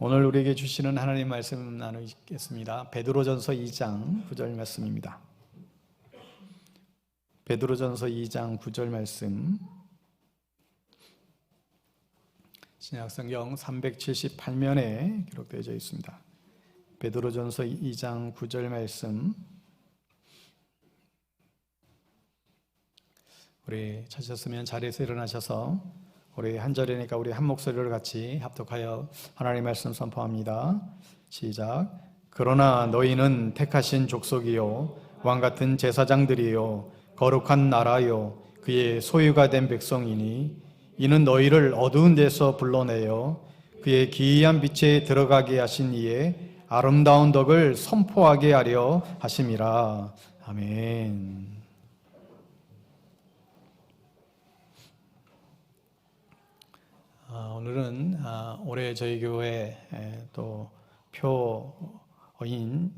오늘 우리에게 주시는 하나님 말씀 나누겠습니다. 베드로전서 2장 9절 말씀입니다. 베드로전서 2장 9절 말씀, 신약성경 378면에 기록되어 있습니다. 베드로전서 2장 9절 말씀, 우리 찾으셨으면 자리에서 일어나셔서 우리 한 절이니까 우리 한 목소리로 같이 합독하여 하나님의 말씀 선포합니다. 시작. 그러나 너희는 택하신 족속이요 왕같은 제사장들이요 거룩한 나라요 그의 소유가 된 백성이니 이는 너희를 어두운 데서 불러내어 그의 기이한 빛에 들어가게 하신 이의 아름다운 덕을 선포하게 하려 하심이라. 아멘. 오늘은 올해 저희 교회 또 표인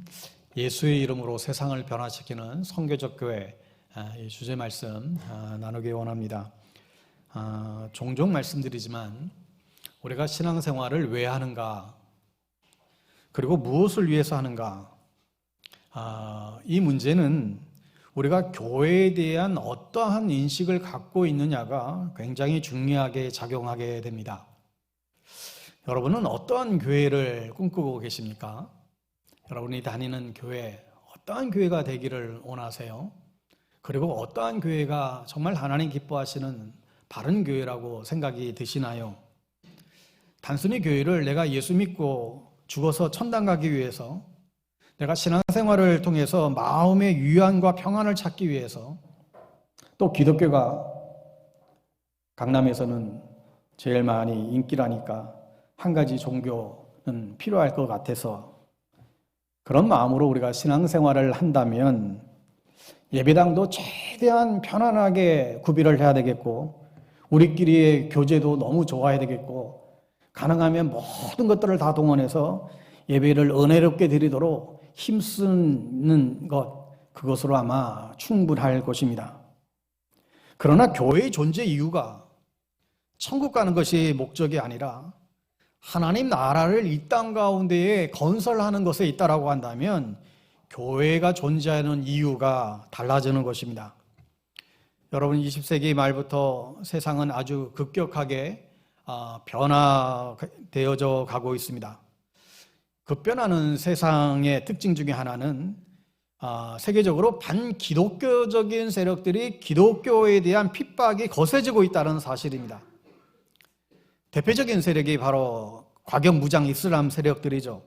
예수의 이름으로 세상을 변화시키는 선교적 교회 이 주제 말씀 나누기 원합니다. 종종 말씀드리지만 우리가 신앙생활을 왜 하는가, 그리고 무엇을 위해서 하는가, 이 문제는 우리가 교회에 대한 어떠한 인식을 갖고 있느냐가 굉장히 중요하게 작용하게 됩니다. 여러분은 어떠한 교회를 꿈꾸고 계십니까? 여러분이 다니는 교회, 어떠한 교회가 되기를 원하세요? 그리고 어떠한 교회가 정말 하나님 기뻐하시는 바른 교회라고 생각이 드시나요? 단순히 교회를 내가 예수 믿고 죽어서 천당 가기 위해서, 내가 신앙생활을 통해서 마음의 위안과 평안을 찾기 위해서, 또 기독교가 강남에서는 제일 많이 인기라니까 한 가지 종교는 필요할 것 같아서 그런 마음으로 우리가 신앙생활을 한다면 예배당도 최대한 편안하게 구비를 해야 되겠고, 우리끼리의 교제도 너무 좋아야 되겠고, 가능하면 모든 것들을 다 동원해서 예배를 은혜롭게 드리도록 힘쓰는 것, 그것으로 아마 충분할 것입니다. 그러나 교회의 존재 이유가 천국 가는 것이 목적이 아니라 하나님 나라를 이 땅 가운데에 건설하는 것에 있다라고 한다면 교회가 존재하는 이유가 달라지는 것입니다. 여러분, 20세기 말부터 세상은 아주 급격하게 변화되어져 가고 있습니다. 급변하는 세상의 특징 중에 하나는 세계적으로 반기독교적인 세력들이 기독교에 대한 핍박이 거세지고 있다는 사실입니다. 대표적인 세력이 바로 과격무장 이슬람 세력들이죠.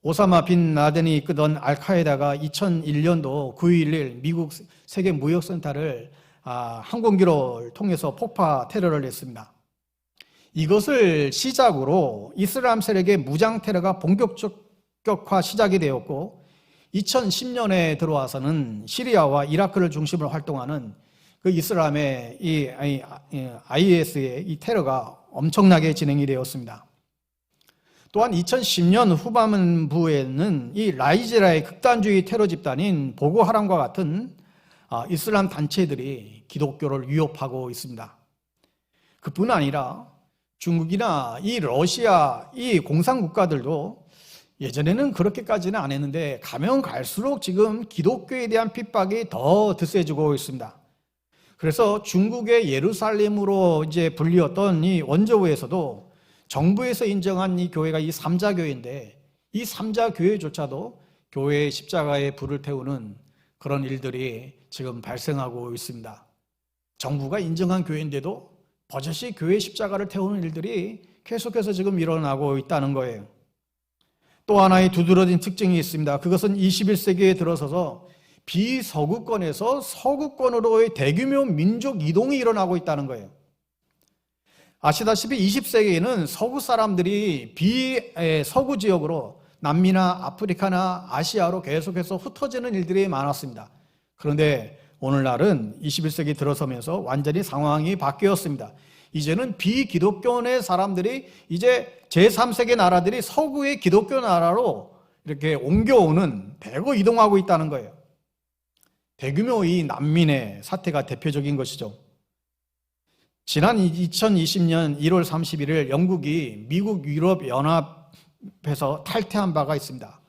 오사마 빈 라덴이 이끄던 알카에다가 2001년도 9.11 미국 세계무역센터를 항공기를 통해서 폭파 테러를 했습니다. 이것을 시작으로 이슬람 세력의 무장 테러가 본격적화 시작이 되었고, 2010년에 들어와서는 시리아와 이라크를 중심으로 활동하는 그 이슬람의 이 IS의 이 테러가 엄청나게 진행이 되었습니다. 또한 2010년 후반부에는 이 나이지리아의 극단주의 테러 집단인 보고하람과 같은 이슬람 단체들이 기독교를 위협하고 있습니다. 그뿐 아니라 중국이나 이 러시아, 이 공산국가들도 예전에는 그렇게까지는 안 했는데 가면 갈수록 지금 기독교에 대한 핍박이 더 드세지고 있습니다. 그래서 중국의 예루살렘으로 이제 불리었던 이 원저우에서도 정부에서 인정한 이 교회가 이 삼자교회인데, 이 삼자교회조차도 교회의 십자가에 불을 태우는 그런 일들이 지금 발생하고 있습니다. 정부가 인정한 교회인데도 버젓이 교회 십자가를 태우는 일들이 계속해서 지금 일어나고 있다는 거예요. 또 하나의 두드러진 특징이 있습니다. 그것은 21세기에 들어서서 비서구권에서 서구권으로의 대규모 민족 이동이 일어나고 있다는 거예요. 아시다시피 20세기에는 서구 사람들이 비서구 지역으로 남미나 아프리카나 아시아로 계속해서 흩어지는 일들이 많았습니다. 그런데 오늘날은 21세기 들어서면서 완전히 상황이 바뀌었습니다. 이제는 비기독교의 사람들이 이제 제3세계 나라들이 서구의 기독교 나라로 이렇게 옮겨오는, 대거 이동하고 있다는 거예요. 대규모 이 난민의 사태가 대표적인 것이죠. 지난 2020년 1월 31일 영국이 미국 유럽 연합에서 탈퇴한 바가 있습니다.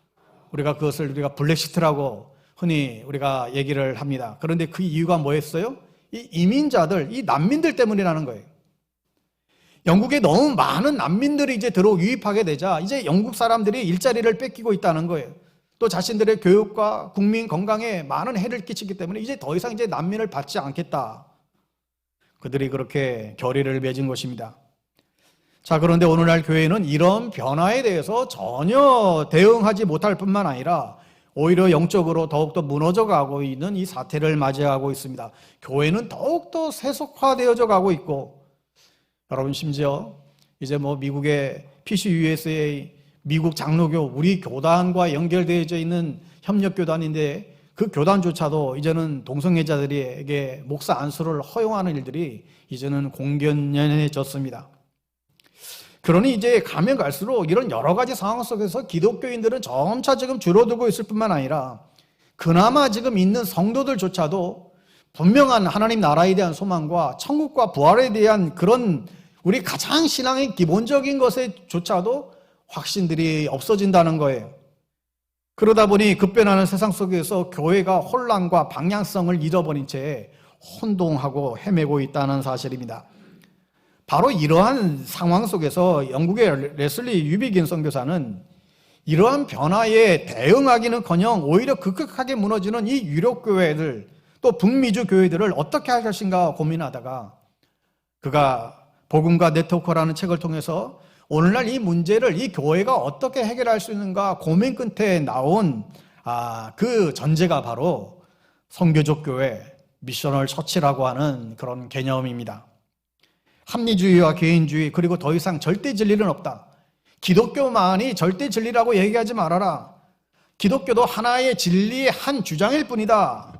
우리가 그것을 블랙시트라고 흔히 우리가 얘기를 합니다. 그런데 그 이유가 뭐였어요? 이 이민자들, 이 난민들 때문이라는 거예요. 영국에 너무 많은 난민들이 이제 유입하게 되자 이제 영국 사람들이 일자리를 뺏기고 있다는 거예요. 또 자신들의 교육과 국민 건강에 많은 해를 끼치기 때문에 이제 더 이상 이제 난민을 받지 않겠다. 그들이 그렇게 결의를 맺은 것입니다. 자, 그런데 오늘날 교회는 이런 변화에 대해서 전혀 대응하지 못할 뿐만 아니라 오히려 영적으로 더욱더 무너져 가고 있는 이 사태를 맞이하고 있습니다. 교회는 더욱더 세속화되어져 가고 있고, 여러분 심지어 이제 미국의 PCUSA 미국 장로교 우리 교단과 연결되어져 있는 협력교단인데 그 교단조차도 이제는 동성애자들에게 목사 안수를 허용하는 일들이 이제는 공견연해졌습니다. 그러니 이제 가면 갈수록 이런 여러 가지 상황 속에서 기독교인들은 점차 지금 줄어들고 있을 뿐만 아니라 그나마 지금 있는 성도들조차도 분명한 하나님 나라에 대한 소망과 천국과 부활에 대한 그런 우리 가장 신앙의 기본적인 것에조차도 확신들이 없어진다는 거예요. 그러다 보니 급변하는 세상 속에서 교회가 혼란과 방향성을 잃어버린 채 혼동하고 헤매고 있다는 사실입니다. 바로 이러한 상황 속에서 영국의 레슬리 유비긴 선교사는 이러한 변화에 대응하기는커녕 오히려 급격하게 무너지는 이 유력 교회들, 또 북미주 교회들을 어떻게 할 것인가 고민하다가 그가 복음과 네트워크라는 책을 통해서 오늘날 이 문제를 이 교회가 어떻게 해결할 수 있는가 고민 끝에 나온 그 전제가 바로 선교적 교회, 미셔널 처치라고 하는 그런 개념입니다. 합리주의와 개인주의, 그리고 더 이상 절대 진리는 없다. 기독교만이 절대 진리라고 얘기하지 말아라. 기독교도 하나의 진리의 한 주장일 뿐이다.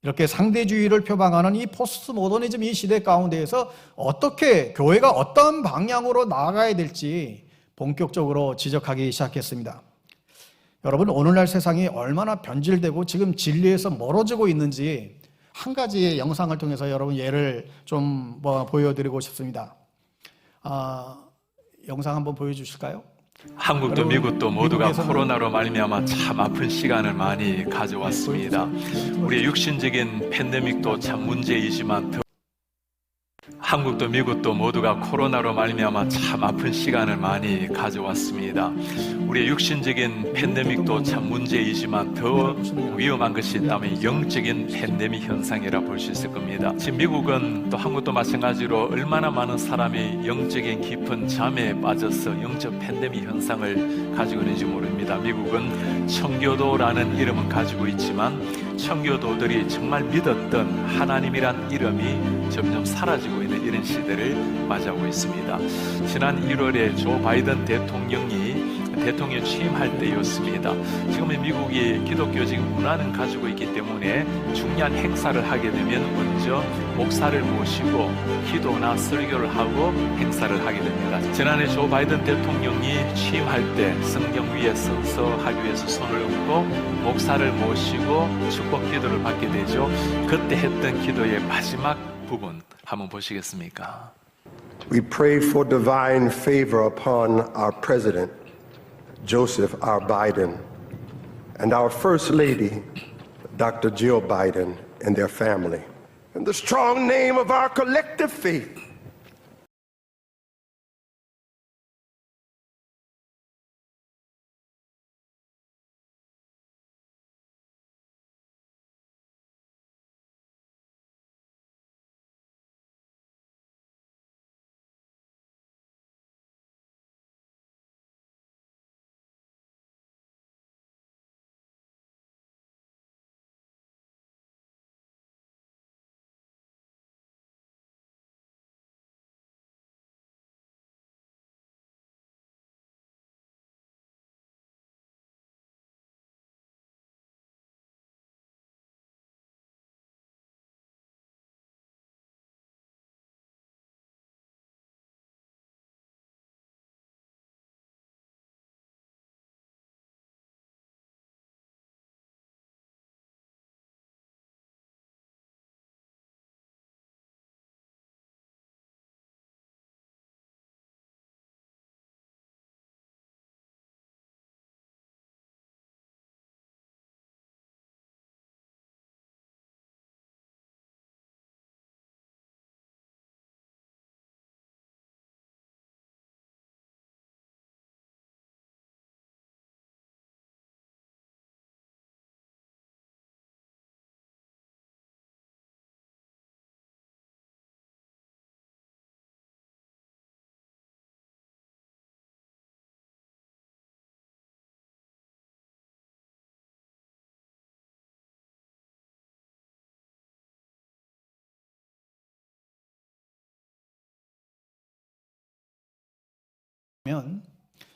이렇게 상대주의를 표방하는 이 포스트 모더니즘 이 시대 가운데에서 어떻게 교회가 어떤 방향으로 나아가야 될지 본격적으로 지적하기 시작했습니다. 여러분, 오늘날 세상이 얼마나 변질되고 지금 진리에서 멀어지고 있는지 한 가지의 영상을 통해서 여러분 예를 좀 보여드리고 싶습니다. 영상 한번 보여주실까요? 한국도 미국도 모두가 코로나로 말미암아 참 아픈 시간을 많이 가져왔습니다. 우리의 육신적인 팬데믹도 참 문제이지만 한국도 미국도 모두가 코로나로 말미암아 참 아픈 시간을 많이 가져왔습니다. 우리의 육신적인 팬데믹도 참 문제이지만 더 위험한 것이 있다면 영적인 팬데믹 현상이라 볼 수 있을 겁니다. 지금 미국은 또 한국도 마찬가지로 얼마나 많은 사람이 영적인 깊은 잠에 빠져서 영적 팬데믹 현상을 가지고 있는지 모릅니다. 미국은 청교도라는 이름은 가지고 있지만 청교도들이 정말 믿었던 하나님이란 이름이 점점 사라지고 있는 이런 시대를 맞이하고 있습니다. 지난 1월에 조 바이든 대통령이 대통령 취임할 때였습니다. 지금은 미국이 기독교 지금 문화는 가지고 있기 때문에 중요한 행사를 하게 되면 먼저 목사를 모시고 기도나 설교를 하고 행사를 하게 됩니다. 지난해 조 바이든 대통령이 취임할 때 성경 위에 서서 하기 위해서 손을 얹고 목사를 모시고 축복 기도를 받게 되죠. 그때 했던 기도의 마지막 부분 한번 보시겠습니까? We pray for divine favor upon our president, Joseph R. Biden, and our First Lady, Dr. Jill Biden, and their family. In the strong name of our collective faith,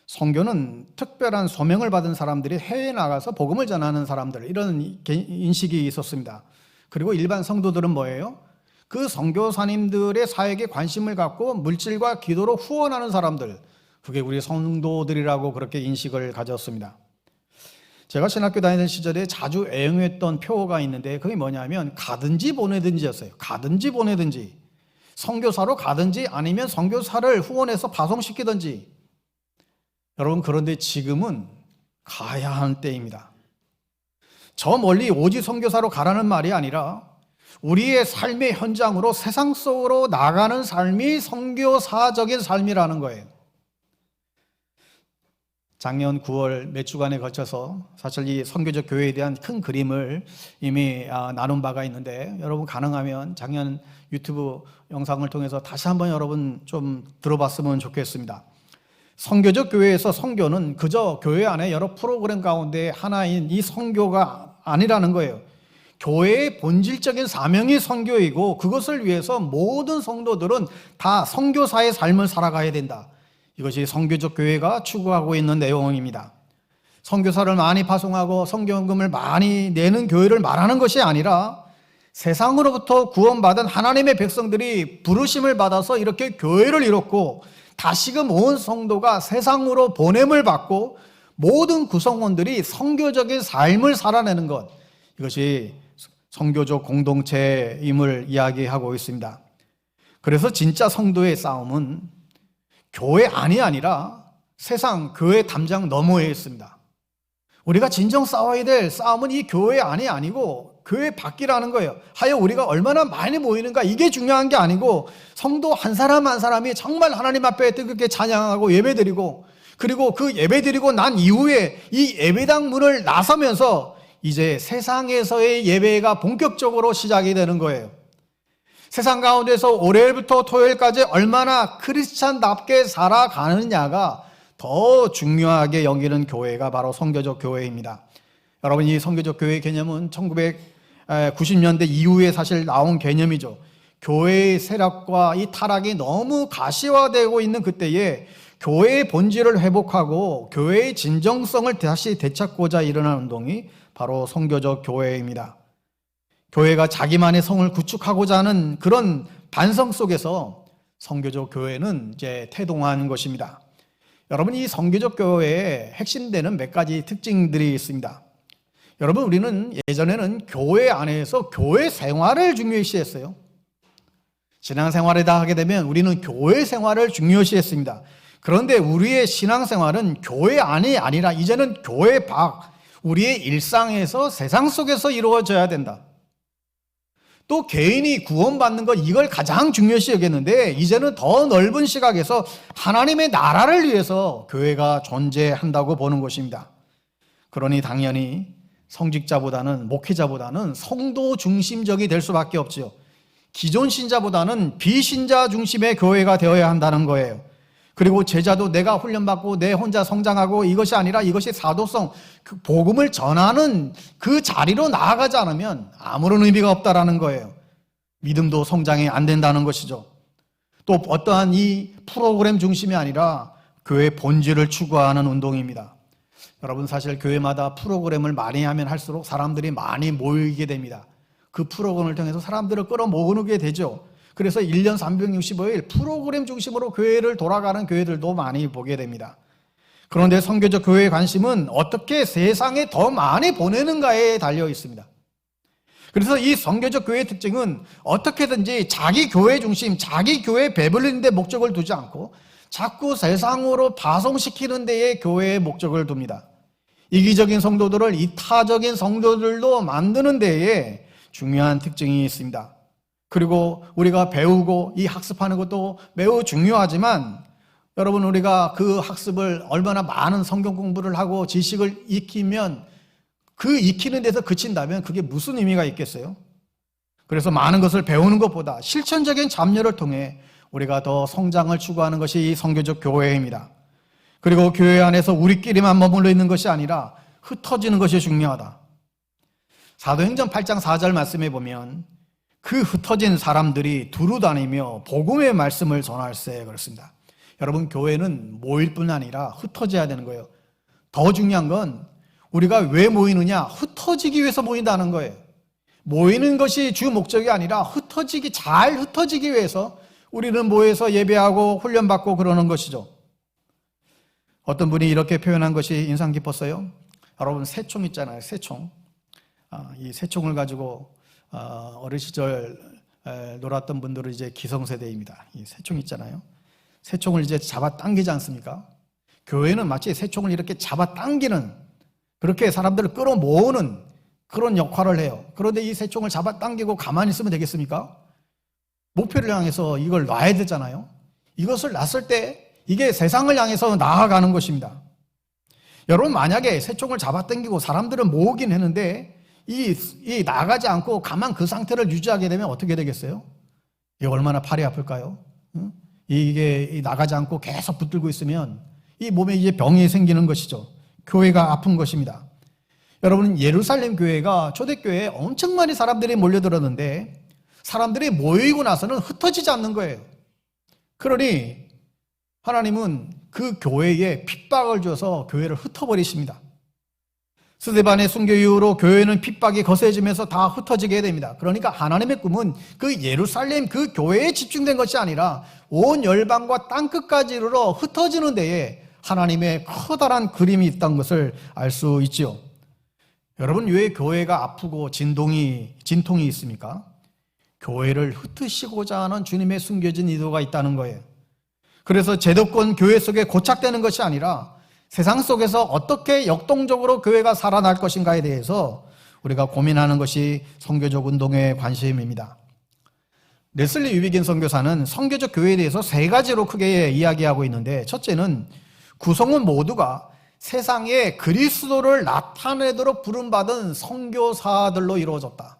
선교는 특별한 소명을 받은 사람들이 해외에 나가서 복음을 전하는 사람들, 이런 인식이 있었습니다. 그리고 일반 성도들은 뭐예요? 그 선교사님들의 사역에 관심을 갖고 물질과 기도로 후원하는 사람들, 그게 우리 성도들이라고 그렇게 인식을 가졌습니다. 제가 신학교 다니던 시절에 자주 애용했던 표어가 있는데 그게 뭐냐면 가든지 보내든지였어요. 가든지 보내든지, 선교사로 가든지 아니면 선교사를 후원해서 파송시키든지. 여러분, 그런데 지금은 가야 하는 때입니다. 저 멀리 오지 선교사로 가라는 말이 아니라 우리의 삶의 현장으로 세상 속으로 나가는 삶이 선교사적인 삶이라는 거예요. 작년 9월 몇 주간에 걸쳐서 사실 이 선교적 교회에 대한 큰 그림을 이미 나눈 바가 있는데, 여러분 가능하면 작년 유튜브 영상을 통해서 다시 한번 여러분 좀 들어봤으면 좋겠습니다. 선교적 교회에서 선교는 그저 교회 안에 여러 프로그램 가운데 하나인 이 선교가 아니라는 거예요. 교회의 본질적인 사명이 선교이고 그것을 위해서 모든 성도들은 다 선교사의 삶을 살아가야 된다. 이것이 선교적 교회가 추구하고 있는 내용입니다. 선교사를 많이 파송하고 선교헌금을 많이 내는 교회를 말하는 것이 아니라 세상으로부터 구원받은 하나님의 백성들이 부르심을 받아서 이렇게 교회를 이뤘고 다시금 온 성도가 세상으로 보냄을 받고 모든 구성원들이 선교적인 삶을 살아내는 것, 이것이 선교적 공동체임을 이야기하고 있습니다. 그래서 진짜 성도의 싸움은 교회 안이 아니라 세상, 교회 담장 너머에 있습니다. 우리가 진정 싸워야 될 싸움은 이 교회 안이 아니고 교회 밖이라는 거예요. 하여 우리가 얼마나 많이 모이는가, 이게 중요한 게 아니고 성도 한 사람 한 사람이 정말 하나님 앞에 뜨겁게 찬양하고 예배드리고, 그리고 그 예배드리고 난 이후에 이 예배당 문을 나서면서 이제 세상에서의 예배가 본격적으로 시작이 되는 거예요. 세상 가운데서 월요일부터 토요일까지 얼마나 크리스찬답게 살아가느냐가 더 중요하게 여기는 교회가 바로 선교적 교회입니다. 여러분, 이 선교적 교회 개념은 1990년대 이후에 사실 나온 개념이죠. 교회의 세력과 이 타락이 너무 가시화되고 있는 그때에 교회의 본질을 회복하고 교회의 진정성을 다시 되찾고자 일어난 운동이 바로 선교적 교회입니다. 교회가 자기만의 성을 구축하고자 하는 그런 반성 속에서 선교적 교회는 이제 태동한 것입니다. 여러분, 이 선교적 교회의 핵심되는 몇 가지 특징들이 있습니다. 여러분, 우리는 예전에는 교회 안에서 교회 생활을 중요시했어요. 신앙생활에 다 하게 되면 우리는 교회 생활을 중요시했습니다. 그런데 우리의 신앙생활은 교회 안이 아니라 이제는 교회 밖, 우리의 일상에서 세상 속에서 이루어져야 된다. 또 개인이 구원받는 것, 이걸 가장 중요시 여겼는데 이제는 더 넓은 시각에서 하나님의 나라를 위해서 교회가 존재한다고 보는 것입니다. 그러니 당연히 성직자보다는, 목회자보다는 성도 중심적이 될 수밖에 없죠. 기존 신자보다는 비신자 중심의 교회가 되어야 한다는 거예요. 그리고 제자도 내가 훈련받고 내 혼자 성장하고 이것이 아니라 이것이 사도성, 그 복음을 전하는 그 자리로 나아가지 않으면 아무런 의미가 없다라는 거예요. 믿음도 성장이 안 된다는 것이죠. 또 어떠한 이 프로그램 중심이 아니라 교회 본질을 추구하는 운동입니다. 여러분, 사실 교회마다 프로그램을 많이 하면 할수록 사람들이 많이 모이게 됩니다. 그 프로그램을 통해서 사람들을 끌어모으게 되죠. 그래서 1년 365일 프로그램 중심으로 교회를 돌아가는 교회들도 많이 보게 됩니다. 그런데 선교적 교회의 관심은 어떻게 세상에 더 많이 보내는가에 달려 있습니다. 그래서 이 선교적 교회의 특징은 어떻게든지 자기 교회 중심, 자기 교회 배불리는 데 목적을 두지 않고 자꾸 세상으로 파송시키는 데에 교회의 목적을 둡니다. 이기적인 성도들을 이타적인 성도들로 만드는 데에 중요한 특징이 있습니다. 그리고 우리가 배우고 이 학습하는 것도 매우 중요하지만 여러분, 우리가 그 학습을 얼마나 많은 성경 공부를 하고 지식을 익히면 그 익히는 데서 그친다면 그게 무슨 의미가 있겠어요? 그래서 많은 것을 배우는 것보다 실천적인 참여를 통해 우리가 더 성장을 추구하는 것이 이 선교적 교회입니다. 그리고 교회 안에서 우리끼리만 머물러 있는 것이 아니라 흩어지는 것이 중요하다. 사도행전 8장 4절 말씀에 보면 그 흩어진 사람들이 두루 다니며 복음의 말씀을 전할세 그렇습니다. 여러분, 교회는 모일 뿐 아니라 흩어져야 되는 거예요. 더 중요한 건 우리가 왜 모이느냐? 흩어지기 위해서 모인다는 거예요. 모이는 것이 주 목적이 아니라 잘 흩어지기 위해서 우리는 모여서 예배하고 훈련받고 그러는 것이죠. 어떤 분이 이렇게 표현한 것이 인상 깊었어요. 여러분, 새총 있잖아요. 새총. 이 새총을 가지고 어린 시절 놀았던 분들은 이제 기성세대입니다. 이 새총 있잖아요. 새총을 이제 잡아 당기지 않습니까? 교회는 마치 새총을 이렇게 잡아 당기는, 그렇게 사람들을 끌어모으는 그런 역할을 해요. 그런데 이 새총을 잡아 당기고 가만히 있으면 되겠습니까? 목표를 향해서 이걸 놔야 되잖아요. 이것을 놨을 때 이게 세상을 향해서 나아가는 것입니다. 여러분, 만약에 새총을 잡아 당기고 사람들을 모으긴 했는데 이 나가지 않고 가만 그 상태를 유지하게 되면 어떻게 되겠어요? 이게 얼마나 팔이 아플까요? 이게 나가지 않고 계속 붙들고 있으면 이 몸에 이제 병이 생기는 것이죠. 교회가 아픈 것입니다. 여러분, 예루살렘 교회가 초대교회에 엄청 많이 사람들이 몰려들었는데 사람들이 모이고 나서는 흩어지지 않는 거예요. 그러니 하나님은 그 교회에 핍박을 줘서 교회를 흩어버리십니다. 스데반의 순교 이후로 교회는 핍박이 거세지면서 다 흩어지게 됩니다. 그러니까 하나님의 꿈은 그 예루살렘 그 교회에 집중된 것이 아니라 온 열방과 땅끝까지 이르러 흩어지는 데에 하나님의 커다란 그림이 있다는 것을 알 수 있지요. 여러분, 왜 교회가 아프고 진통이 있습니까? 교회를 흩으시고자 하는 주님의 숨겨진 의도가 있다는 거예요. 그래서 제도권 교회 속에 고착되는 것이 아니라 세상 속에서 어떻게 역동적으로 교회가 살아날 것인가에 대해서 우리가 고민하는 것이 선교적 운동의 관심입니다. 레슬리 유비긴 선교사는 선교적 교회에 대해서 세 가지로 크게 이야기하고 있는데, 첫째는 구성원 모두가 세상에 그리스도를 나타내도록 부름받은 선교사들로 이루어졌다.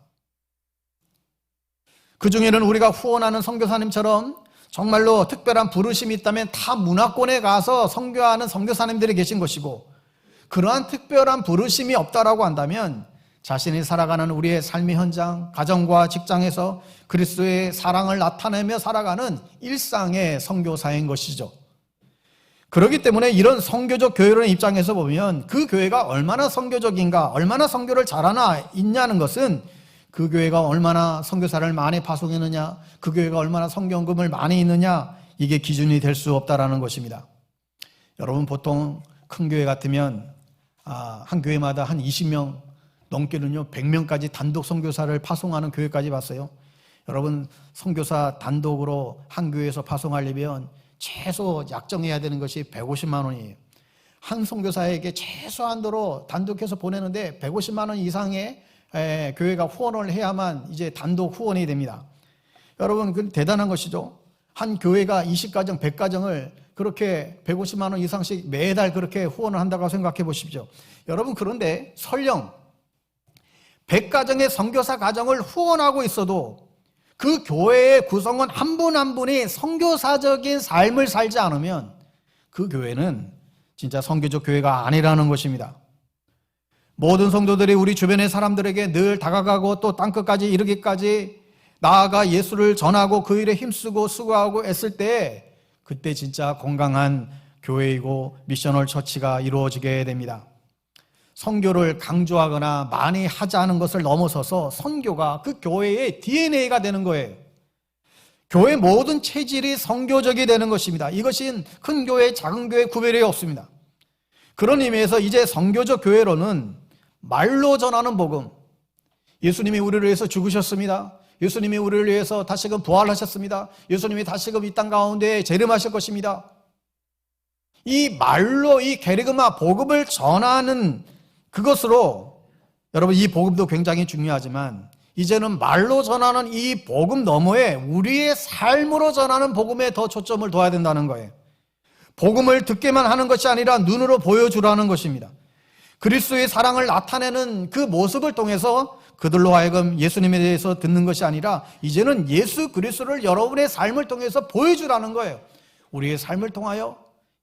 그 중에는 우리가 후원하는 선교사님처럼 정말로 특별한 부르심이 있다면 타 문화권에 가서 선교하는 선교사님들이 계신 것이고, 그러한 특별한 부르심이 없다라고 한다면 자신이 살아가는 우리의 삶의 현장, 가정과 직장에서 그리스도의 사랑을 나타내며 살아가는 일상의 선교사인 것이죠. 그렇기 때문에 이런 선교적 교회론의 입장에서 보면 그 교회가 얼마나 선교적인가, 얼마나 선교를 잘하나 있냐는 것은 그 교회가 얼마나 선교사를 많이 파송했느냐, 그 교회가 얼마나 선교헌금을 많이 있느냐, 이게 기준이 될 수 없다라는 것입니다. 여러분, 보통 큰 교회 같으면 한 교회마다 한 20명 넘게는요 100명까지 단독 선교사를 파송하는 교회까지 봤어요. 여러분, 선교사 단독으로 한 교회에서 파송하려면 최소 약정해야 되는 것이 150만 원이에요. 한 선교사에게 최소한도로 단독해서 보내는데 150만 원 이상의 교회가 후원을 해야만 이제 단독 후원이 됩니다. 여러분, 그 대단한 것이죠. 한 교회가 20가정, 100가정을 그렇게 150만 원 이상씩 매달 그렇게 후원을 한다고 생각해 보십시오. 여러분, 그런데 설령 100가정의 선교사 가정을 후원하고 있어도 그 교회의 구성원 한 분 한 분이 선교사적인 삶을 살지 않으면 그 교회는 진짜 선교적 교회가 아니라는 것입니다. 모든 성도들이 우리 주변의 사람들에게 늘 다가가고 또 땅끝까지 이르기까지 나아가 예수를 전하고 그 일에 힘쓰고 수고하고 애쓸 때, 그때 진짜 건강한 교회이고 미셔널 처치가 이루어지게 됩니다. 선교를 강조하거나 많이 하자는 것을 넘어서서 선교가 그 교회의 DNA가 되는 거예요. 교회 모든 체질이 선교적이 되는 것입니다. 이것이 큰 교회, 작은 교회 구별이 없습니다. 그런 의미에서 이제 선교적 교회로는 말로 전하는 복음, 예수님이 우리를 위해서 죽으셨습니다. 예수님이 우리를 위해서 다시금 부활하셨습니다. 예수님이 다시금 이 땅 가운데 재림하실 것입니다. 이 말로 이 게리그마 복음을 전하는 그것으로, 여러분, 이 복음도 굉장히 중요하지만 이제는 말로 전하는 이 복음 너머에 우리의 삶으로 전하는 복음에 더 초점을 둬야 된다는 거예요. 복음을 듣기만 하는 것이 아니라 눈으로 보여주라는 것입니다. 그리스도의 사랑을 나타내는 그 모습을 통해서 그들로 하여금 예수님에 대해서 듣는 것이 아니라 이제는 예수 그리스도를 여러분의 삶을 통해서 보여주라는 거예요. 우리의 삶을 통하여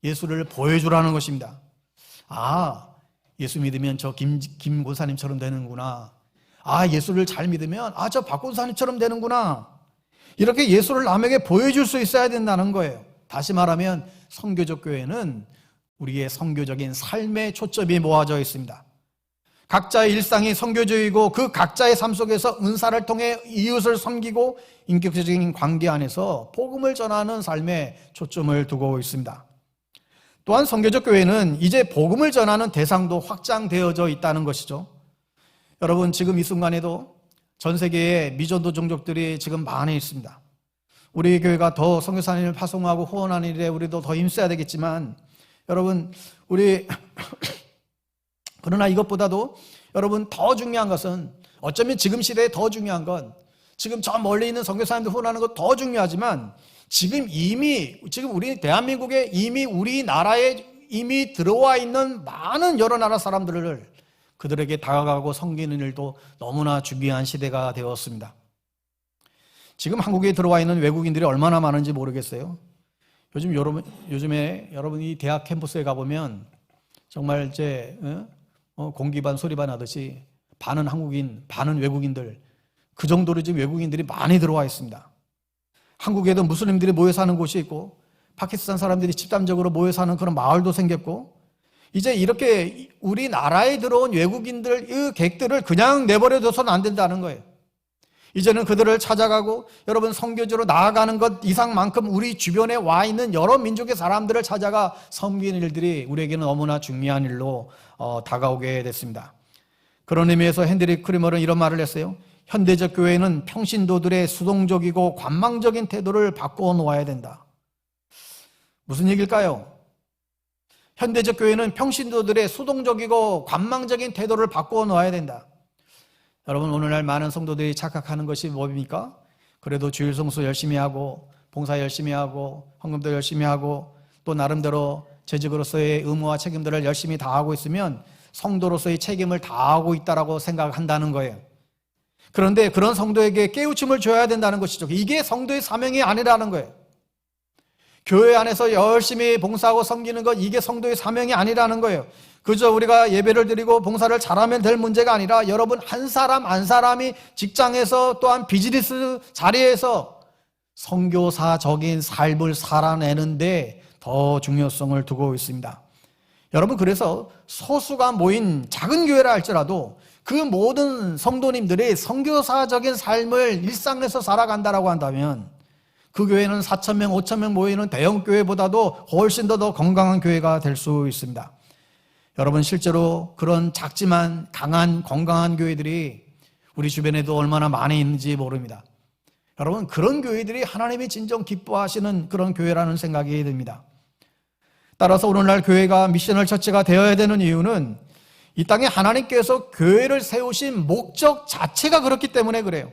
예수를 보여주라는 것입니다. 예수 믿으면 저 김 권사님처럼 되는구나. 예수를 잘 믿으면 저 박 권사님처럼 되는구나. 이렇게 예수를 남에게 보여줄 수 있어야 된다는 거예요. 다시 말하면 선교적 교회는 우리의 선교적인 삶의 초점이 모아져 있습니다. 각자의 일상이 선교적이고 그 각자의 삶 속에서 은사를 통해 이웃을 섬기고 인격적인 관계 안에서 복음을 전하는 삶에 초점을 두고 있습니다. 또한 선교적 교회는 이제 복음을 전하는 대상도 확장되어져 있다는 것이죠. 여러분, 지금 이 순간에도 전 세계에 미전도 종족들이 지금 많이 있습니다. 우리 교회가 더 선교사님을 파송하고 후원하는 일에 우리도 더 힘써야 되겠지만, 여러분, 그러나 이것보다도 여러분 더 중요한 것은, 어쩌면 지금 시대에 더 중요한 건, 지금 저 멀리 있는 선교사님들 후원하는 것 더 중요하지만, 지금 우리 대한민국에 이미 우리나라에 이미 들어와 있는 많은 여러 나라 사람들을 그들에게 다가가고 섬기는 일도 너무나 중요한 시대가 되었습니다. 지금 한국에 들어와 있는 외국인들이 얼마나 많은지 모르겠어요. 요즘에 여러분이 대학 캠퍼스에 가보면 정말 이제 공기반 소리반 하듯이 반은 한국인, 반은 외국인들, 그 정도로 지금 외국인들이 많이 들어와 있습니다. 한국에도 무슬림들이 모여 사는 곳이 있고, 파키스탄 사람들이 집단적으로 모여 사는 그런 마을도 생겼고, 이제 이렇게 우리나라에 들어온 외국인들, 이 객들을 그냥 내버려둬서는 안 된다는 거예요. 이제는 그들을 찾아가고, 여러분, 선교지로 나아가는 것 이상만큼 우리 주변에 와 있는 여러 민족의 사람들을 찾아가 섬기는 일들이 우리에게는 너무나 중요한 일로 다가오게 됐습니다. 그런 의미에서 헨드릭 크리머는 이런 말을 했어요. 현대적 교회는 평신도들의 수동적이고 관망적인 태도를 바꿔 놓아야 된다. 무슨 얘기일까요? 현대적 교회는 평신도들의 수동적이고 관망적인 태도를 바꿔 놓아야 된다. 여러분, 오늘날 많은 성도들이 착각하는 것이 뭡니까? 그래도 주일 성수 열심히 하고, 봉사 열심히 하고, 헌금도 열심히 하고, 또 나름대로 재직으로서의 의무와 책임들을 열심히 다하고 있으면 성도로서의 책임을 다하고 있다라고 생각한다는 거예요. 그런데 그런 성도에게 깨우침을 줘야 된다는 것이죠. 이게 성도의 사명이 아니라는 거예요. 교회 안에서 열심히 봉사하고 섬기는 것, 이게 성도의 사명이 아니라는 거예요. 그저 우리가 예배를 드리고 봉사를 잘하면 될 문제가 아니라, 여러분 한 사람 한 사람이 직장에서, 또한 비즈니스 자리에서 선교사적인 삶을 살아내는데 더 중요성을 두고 있습니다. 여러분, 그래서 소수가 모인 작은 교회라 할지라도 그 모든 성도님들이 선교사적인 삶을 일상에서 살아간다라고 한다면, 그 교회는 4,000명, 5,000명 모이는 대형 교회보다도 훨씬 더 건강한 교회가 될 수 있습니다. 여러분, 실제로 그런 작지만 강한 건강한 교회들이 우리 주변에도 얼마나 많이 있는지 모릅니다. 여러분, 그런 교회들이 하나님이 진정 기뻐하시는 그런 교회라는 생각이 듭니다. 따라서 오늘날 교회가 미셔널 처치가 되어야 되는 이유는 이 땅에 하나님께서 교회를 세우신 목적 자체가 그렇기 때문에 그래요.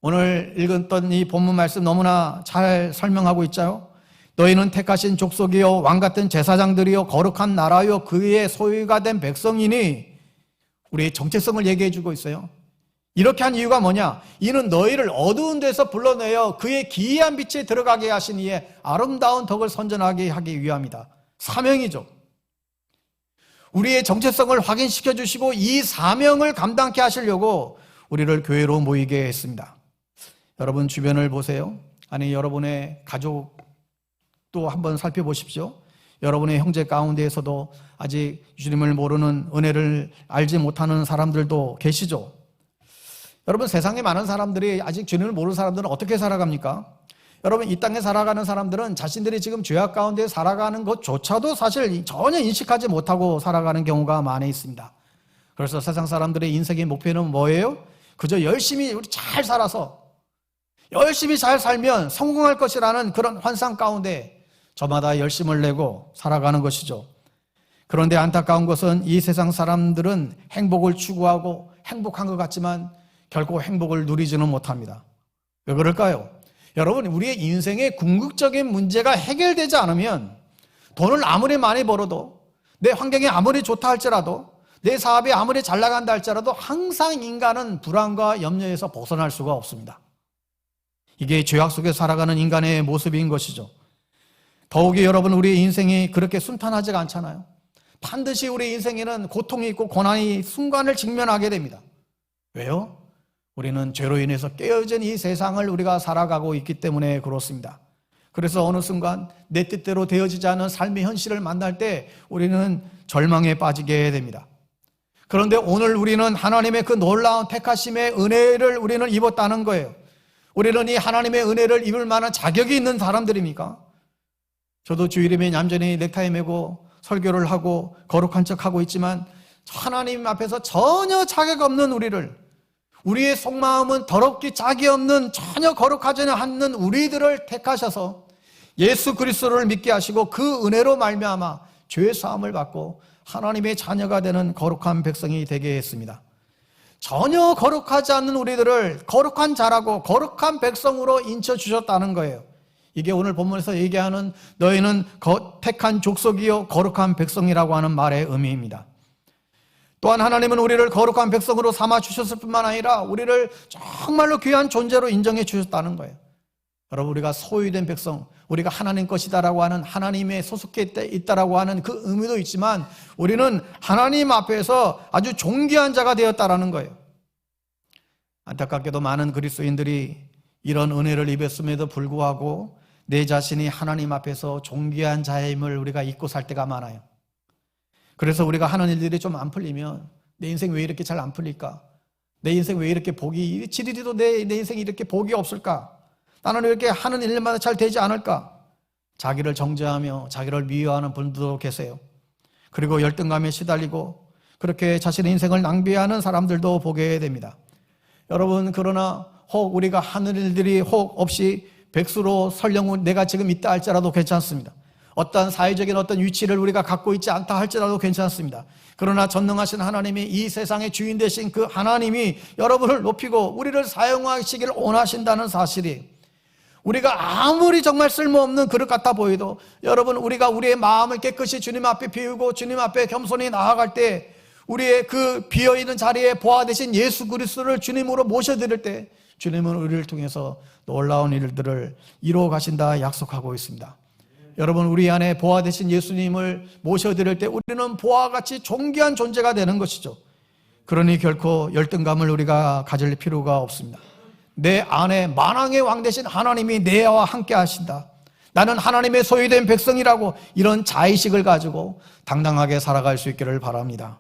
오늘 읽었던 이 본문 말씀 너무나 잘 설명하고 있죠. 너희는 택하신 족속이요 왕같은 제사장들이요 거룩한 나라요 그의 소유가 된 백성이니, 우리의 정체성을 얘기해 주고 있어요. 이렇게 한 이유가 뭐냐? 이는 너희를 어두운 데서 불러내어 그의 기이한 빛에 들어가게 하신 이의 아름다운 덕을 선전하게 하기 위함이다. 사명이죠. 우리의 정체성을 확인시켜 주시고 이 사명을 감당케 하시려고 우리를 교회로 모이게 했습니다. 여러분 주변을 보세요. 아니, 여러분의 가족도 한번 살펴보십시오. 여러분의 형제 가운데에서도 아직 주님을 모르는, 은혜를 알지 못하는 사람들도 계시죠. 여러분, 세상에 많은 사람들이 아직 주님을 모르는 사람들은 어떻게 살아갑니까? 여러분, 이 땅에 살아가는 사람들은 자신들이 지금 죄악 가운데 살아가는 것조차도 사실 전혀 인식하지 못하고 살아가는 경우가 많이 있습니다. 그래서 세상 사람들의 인생의 목표는 뭐예요? 그저 열심히 우리 잘 살아서, 열심히 잘 살면 성공할 것이라는 그런 환상 가운데 저마다 열심을 내고 살아가는 것이죠. 그런데 안타까운 것은 이 세상 사람들은 행복을 추구하고 행복한 것 같지만 결코 행복을 누리지는 못합니다. 왜 그럴까요? 여러분, 우리의 인생의 궁극적인 문제가 해결되지 않으면 돈을 아무리 많이 벌어도, 내 환경이 아무리 좋다 할지라도, 내 사업이 아무리 잘 나간다 할지라도 항상 인간은 불안과 염려에서 벗어날 수가 없습니다. 이게 죄악 속에 살아가는 인간의 모습인 것이죠. 더욱이 여러분, 우리의 인생이 그렇게 순탄하지가 않잖아요. 반드시 우리 인생에는 고통이 있고 고난이 순간을 직면하게 됩니다. 왜요? 우리는 죄로 인해서 깨어진 이 세상을 우리가 살아가고 있기 때문에 그렇습니다. 그래서 어느 순간 내 뜻대로 되어지지 않은 삶의 현실을 만날 때 우리는 절망에 빠지게 됩니다. 그런데 오늘 우리는 하나님의 그 놀라운 택하심의 은혜를 우리는 입었다는 거예요. 우리는 이 하나님의 은혜를 입을 만한 자격이 있는 사람들입니까? 저도 주일이면 얌전히 넥타이 메고 설교를 하고 거룩한 척하고 있지만 하나님 앞에서 전혀 자격 없는 우리의 속마음은 더럽기 짝이 없는 전혀 거룩하지 않는 우리들을 택하셔서 예수 그리스도를 믿게 하시고 그 은혜로 말미암아 죄 사함을 받고 하나님의 자녀가 되는 거룩한 백성이 되게 했습니다. 전혀 거룩하지 않는 우리들을 거룩한 자라고 거룩한 백성으로 인쳐주셨다는 거예요. 이게 오늘 본문에서 얘기하는 너희는 택한 족속이요 거룩한 백성이라고 하는 말의 의미입니다. 또한 하나님은 우리를 거룩한 백성으로 삼아 주셨을 뿐만 아니라 우리를 정말로 귀한 존재로 인정해 주셨다는 거예요. 여러분, 우리가 소유된 백성, 우리가 하나님 것이다라고 하는, 하나님의 소속해 있다라고 하는 그 의미도 있지만 우리는 하나님 앞에서 아주 존귀한 자가 되었다라는 거예요. 안타깝게도 많은 그리스도인들이 이런 은혜를 입었음에도 불구하고 내 자신이 하나님 앞에서 존귀한 자임을 우리가 잊고 살 때가 많아요. 그래서 우리가 하는 일들이 좀 안 풀리면 내 인생 왜 이렇게 잘 안 풀릴까? 내 인생 왜 이렇게 복이, 지리디도 내 인생이 이렇게 복이 없을까? 나는 왜 이렇게 하는 일마다 잘 되지 않을까? 자기를 정죄하며 자기를 미워하는 분들도 계세요. 그리고 열등감에 시달리고 그렇게 자신의 인생을 낭비하는 사람들도 보게 됩니다. 여러분, 그러나 혹 우리가 하는 일들이 혹 없이 백수로 설령 내가 지금 있다 할지라도 괜찮습니다. 어떤 사회적인 어떤 위치를 우리가 갖고 있지 않다 할지라도 괜찮습니다. 그러나 전능하신 하나님이 이 세상의 주인 되신 그 하나님이 여러분을 높이고 우리를 사용하시기를 원하신다는 사실이, 우리가 아무리 정말 쓸모없는 그릇 같아 보여도 여러분, 우리가 우리의 마음을 깨끗이 주님 앞에 비우고 주님 앞에 겸손히 나아갈 때 우리의 그 비어있는 자리에 보아 되신 예수 그리스도를 주님으로 모셔드릴 때 주님은 우리를 통해서 놀라운 일들을 이루어 가신다 약속하고 있습니다. 여러분, 우리 안에 보아 되신 예수님을 모셔드릴 때 우리는 보아와 같이 존귀한 존재가 되는 것이죠. 그러니 결코 열등감을 우리가 가질 필요가 없습니다. 내 안에 만왕의 왕 되신 하나님이 내와 함께 하신다, 나는 하나님의 소유된 백성이라고, 이런 자의식을 가지고 당당하게 살아갈 수 있기를 바랍니다.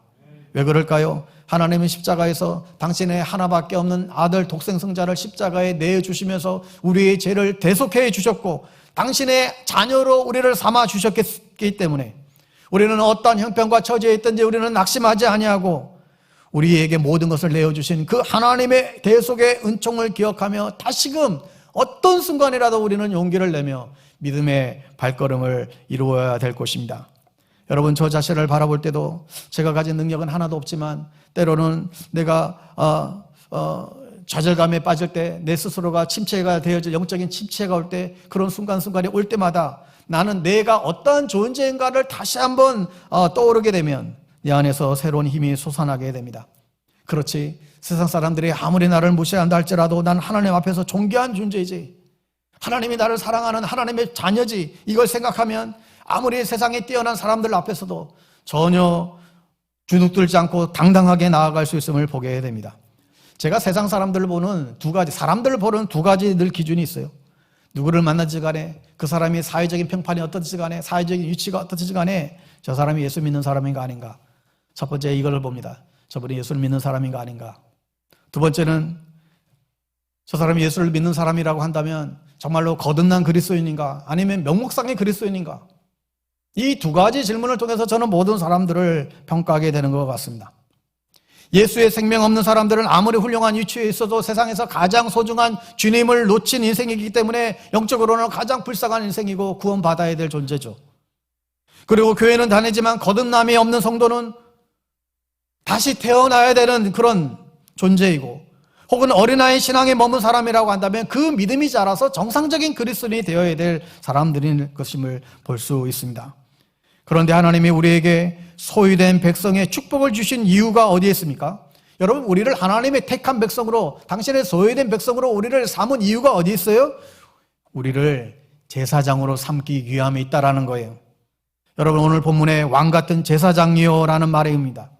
왜 그럴까요? 하나님은 십자가에서 당신의 하나밖에 없는 아들 독생성자를 십자가에 내어주시면서 우리의 죄를 대속해 주셨고 당신의 자녀로 우리를 삼아 주셨기 때문에 우리는 어떠한 형편과 처지에 있든지 우리는 낙심하지 아니하고 우리에게 모든 것을 내어주신 그 하나님의 대속의 은총을 기억하며 다시금 어떤 순간이라도 우리는 용기를 내며 믿음의 발걸음을 이루어야 될 것입니다. 여러분, 저 자신을 바라볼 때도 제가 가진 능력은 하나도 없지만 때로는 내가 좌절감에 빠질 때, 내 스스로가 침체가 되어질 영적인 침체가 올 때, 그런 순간순간이 올 때마다 나는 내가 어떠한 존재인가를 다시 한번 떠오르게 되면 내 안에서 새로운 힘이 솟아나게 됩니다. 그렇지, 세상 사람들이 아무리 나를 무시한다 할지라도 난 하나님 앞에서 존귀한 존재이지, 하나님이 나를 사랑하는 하나님의 자녀지, 이걸 생각하면 아무리 세상에 뛰어난 사람들 앞에서도 전혀 주눅들지 않고 당당하게 나아갈 수 있음을 보게 됩니다. 제가 세상 사람들을 보는 두 가지 늘 기준이 있어요. 누구를 만나지 간에, 그 사람이 사회적인 평판이 어떻든지 간에, 사회적인 위치가 어떻든지 간에 저 사람이 예수 믿는 사람인가 아닌가. 첫 번째 이걸 봅니다. 저분이 예수를 믿는 사람인가 아닌가. 두 번째는 저 사람이 예수를 믿는 사람이라고 한다면 정말로 거듭난 그리스도인인가, 아니면 명목상의 그리스도인인가. 이 두 가지 질문을 통해서 저는 모든 사람들을 평가하게 되는 것 같습니다. 예수의 생명 없는 사람들은 아무리 훌륭한 위치에 있어도 세상에서 가장 소중한 주님을 놓친 인생이기 때문에 영적으로는 가장 불쌍한 인생이고 구원받아야 될 존재죠. 그리고 교회는 다니지만 거듭남이 없는 성도는 다시 태어나야 되는 그런 존재이고, 혹은 어린아이 신앙에 머문 사람이라고 한다면 그 믿음이 자라서 정상적인 그리스도인이 되어야 될 사람들인 것임을 볼 수 있습니다. 그런데 하나님이 우리에게 소유된 백성의 축복을 주신 이유가 어디에 있습니까? 여러분, 우리를 하나님의 택한 백성으로, 당신의 소유된 백성으로 우리를 삼은 이유가 어디 있어요? 우리를 제사장으로 삼기 위함에 있다라는 거예요. 여러분, 오늘 본문에 왕 같은 제사장이요라는 말입니다.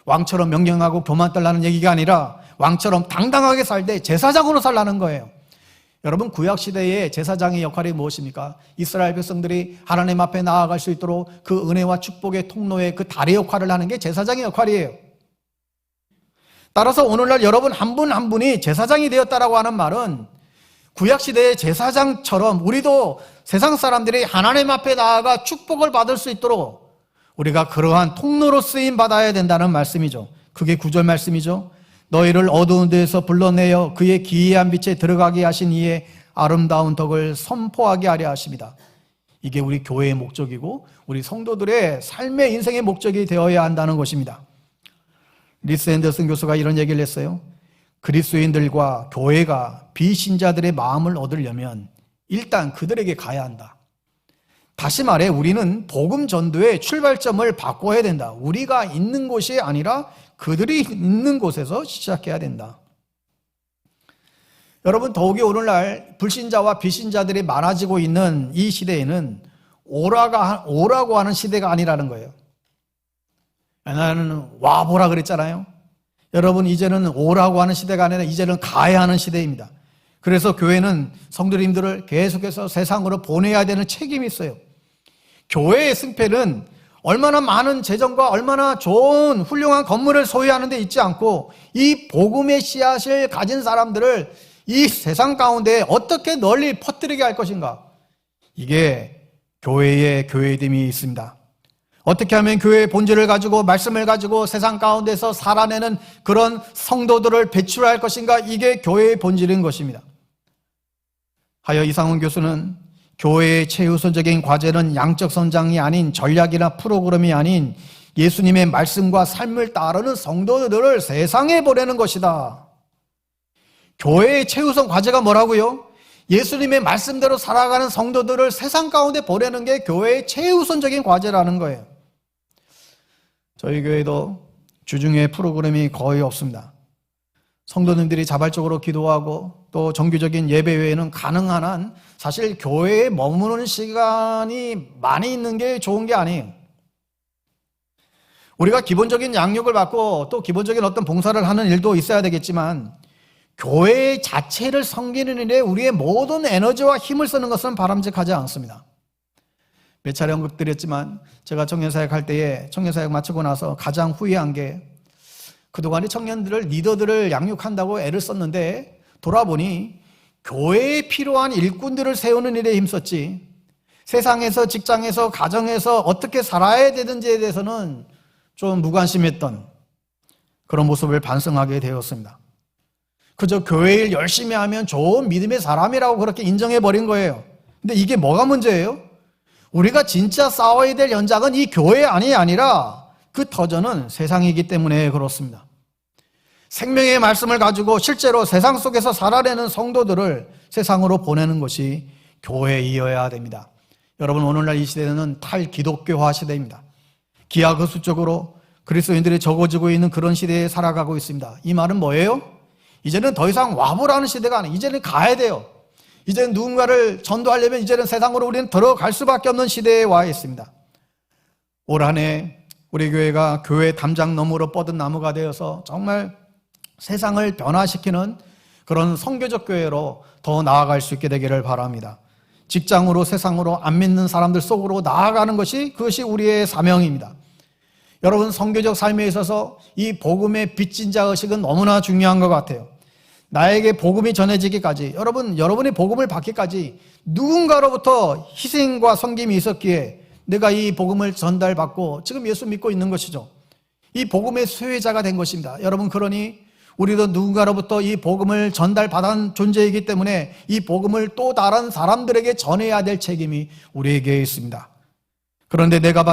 왕처럼 명령하고 교만 떨라는 얘기가 아니라 왕처럼 당당하게 살 때 제사장으로 살라는 거예요. 여러분, 구약시대의 제사장의 역할이 무엇입니까? 이스라엘 백성들이 하나님 앞에 나아갈 수 있도록 그 은혜와 축복의 통로의 그 다리 역할을 하는 게 제사장의 역할이에요. 따라서 오늘날 여러분 한 분 한 분이 제사장이 되었다라고 하는 말은 구약시대의 제사장처럼 우리도 세상 사람들이 하나님 앞에 나아가 축복을 받을 수 있도록 우리가 그러한 통로로 쓰임 받아야 된다는 말씀이죠. 그게 9절 말씀이죠. 너희를 어두운 데에서 불러내어 그의 기이한 빛에 들어가게 하신 이의 아름다운 덕을 선포하게 하려 하십니다. 이게 우리 교회의 목적이고 우리 성도들의 삶의 인생의 목적이 되어야 한다는 것입니다. 리스 앤더슨 교수가 이런 얘기를 했어요. 그리스도인들과 교회가 비신자들의 마음을 얻으려면 일단 그들에게 가야 한다. 다시 말해 우리는 복음 전도의 출발점을 바꿔야 된다. 우리가 있는 곳이 아니라 그들이 있는 곳에서 시작해야 된다. 여러분, 더욱이 오늘날 불신자와 비신자들이 많아지고 있는 이 시대에는 오라고 하는 시대가 아니라는 거예요. 옛날에는 와보라 그랬잖아요. 여러분, 이제는 오라고 하는 시대가 아니라 이제는 가야 하는 시대입니다. 그래서 교회는 성도님들을 계속해서 세상으로 보내야 되는 책임이 있어요. 교회의 승패는 얼마나 많은 재정과 얼마나 좋은 훌륭한 건물을 소유하는 데 있지 않고 이 복음의 씨앗을 가진 사람들을 이 세상 가운데 어떻게 널리 퍼뜨리게 할 것인가, 이게 교회의 교회됨이 있습니다. 어떻게 하면 교회의 본질을 가지고 말씀을 가지고 세상 가운데서 살아내는 그런 성도들을 배출할 것인가, 이게 교회의 본질인 것입니다. 하여 이상훈 교수는 교회의 최우선적인 과제는 양적 성장이 아닌 전략이나 프로그램이 아닌 예수님의 말씀과 삶을 따르는 성도들을 세상에 보내는 것이다. 교회의 최우선 과제가 뭐라고요? 예수님의 말씀대로 살아가는 성도들을 세상 가운데 보내는 게 교회의 최우선적인 과제라는 거예요. 저희 교회도 주중에 프로그램이 거의 없습니다. 성도님들이 자발적으로 기도하고 또 정규적인 예배 외에는 가능한 한 사실 교회에 머무는 시간이 많이 있는 게 좋은 게 아니에요. 우리가 기본적인 양육을 받고 또 기본적인 어떤 봉사를 하는 일도 있어야 되겠지만 교회 자체를 섬기는 일에 우리의 모든 에너지와 힘을 쓰는 것은 바람직하지 않습니다. 몇 차례 언급드렸지만 제가 청년사역 할 때에 청년사역 마치고 나서 가장 후회한 게 그동안에 청년들을 리더들을 양육한다고 애를 썼는데 돌아보니 교회에 필요한 일꾼들을 세우는 일에 힘썼지 세상에서 직장에서 가정에서 어떻게 살아야 되는지에 대해서는 좀 무관심했던 그런 모습을 반성하게 되었습니다. 그저 교회 일 열심히 하면 좋은 믿음의 사람이라고 그렇게 인정해버린 거예요. 근데 이게 뭐가 문제예요? 우리가 진짜 싸워야 될 연장은 이 교회 안이 아니라 그 터전은 세상이기 때문에 그렇습니다. 생명의 말씀을 가지고 실제로 세상 속에서 살아내는 성도들을 세상으로 보내는 것이 교회이어야 됩니다. 여러분, 오늘날 이 시대는 탈기독교화 시대입니다. 기하급수적으로 그리스도인들이 적어지고 있는 그런 시대에 살아가고 있습니다. 이 말은 뭐예요? 이제는 더 이상 와보라는 시대가 아니에요. 이제는 가야 돼요. 이제는 누군가를 전도하려면 이제는 세상으로 우리는 들어갈 수밖에 없는 시대에 와 있습니다. 올 한 해 우리 교회가 교회 담장 너머로 뻗은 나무가 되어서 정말 세상을 변화시키는 그런 선교적 교회로 더 나아갈 수 있게 되기를 바랍니다. 직장으로 세상으로 안 믿는 사람들 속으로 나아가는 것이 그것이 우리의 사명입니다. 여러분, 선교적 삶에 있어서 이 복음의 빚진 자 의식은 너무나 중요한 것 같아요. 나에게 복음이 전해지기까지, 여러분이 복음을 받기까지 누군가로부터 희생과 섬김이 있었기에 내가 이 복음을 전달받고 지금 예수 믿고 있는 것이죠. 이 복음의 수혜자가 된 것입니다. 여러분, 그러니 우리도 누군가로부터 이 복음을 전달받은 존재이기 때문에 이 복음을 또 다른 사람들에게 전해야 될 책임이 우리에게 있습니다. 그런데 내가